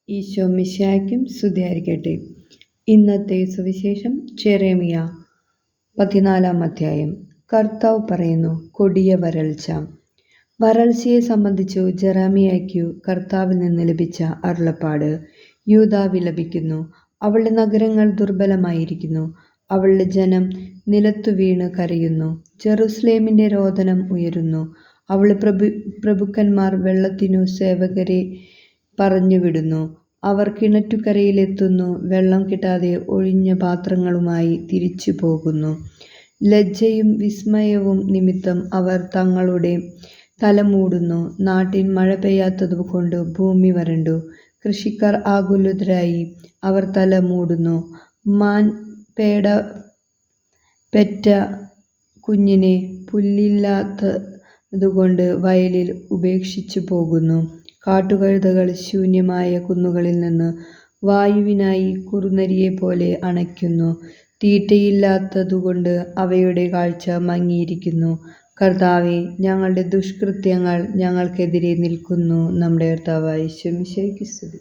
ഈശോ മിശിഹായ്ക്കും സ്തുതിയായിരിക്കട്ടെ. ഇന്നത്തെ സുവിശേഷം ജെറമ്യ 14 അധ്യായം. കർത്താവ് പറയുന്നു, കൊടിയ വരൾച്ച. വരൾച്ചയെ സംബന്ധിച്ചു ജെറമ്യായ്ക്കു കർത്താവിൽ നിന്ന് ലഭിച്ച അരുളപ്പാട്. യൂദാ വിലപിക്കുന്നു, അവളുടെ നഗരങ്ങൾ ദുർബലമായിരിക്കുന്നു, അവളുടെ ജനം നിലത്തു വീണ് കരയുന്നു. ജെറുസലേമിന്റെ രോദനം ഉയരുന്നു, അവളുടെ പ്രഭുക്കന്മാർ വെള്ളത്തിനു സേവകരെ പറഞ്ഞുവിടുന്നു. അവർ കിണറ്റുകരയിലെത്തുന്നു, വെള്ളം കിട്ടാതെ ഒഴിഞ്ഞ പാത്രങ്ങളുമായി തിരിച്ചു പോകുന്നു. ലജ്ജയും വിസ്മയവും നിമിത്തം അവർ തങ്ങളുടെ തല മൂടുന്നു. നാട്ടിൽ മഴ പെയ്യാത്തതുകൊണ്ട് ഭൂമി വരണ്ടു. കൃഷിക്കാർ ആകുലരായി അവർ തല മൂടുന്നു. മാൻ പേട പെറ്റ കുഞ്ഞിനെ പുല്ലില്ലാത്തതുകൊണ്ട് വയലിൽ ഉപേക്ഷിച്ചു പോകുന്നു. കാട്ടുകഴുതകൾ ശൂന്യമായ കുന്നുകളിൽ നിന്ന് വായുവിനായി കുറുനരിയെപ്പോലെ അണയ്ക്കുന്നു. തീറ്റയില്ലാത്തതുകൊണ്ട് അവയുടെ കാഴ്ച മങ്ങിയിരിക്കുന്നു. കർത്താവേ, ഞങ്ങളുടെ ദുഷ്കൃത്യങ്ങൾ ഞങ്ങൾക്കെതിരെ നിൽക്കുന്നു. നമ്മുടെ കർത്താവായ ഈശോ മിശിഹായ്ക്ക് സ്തുതി.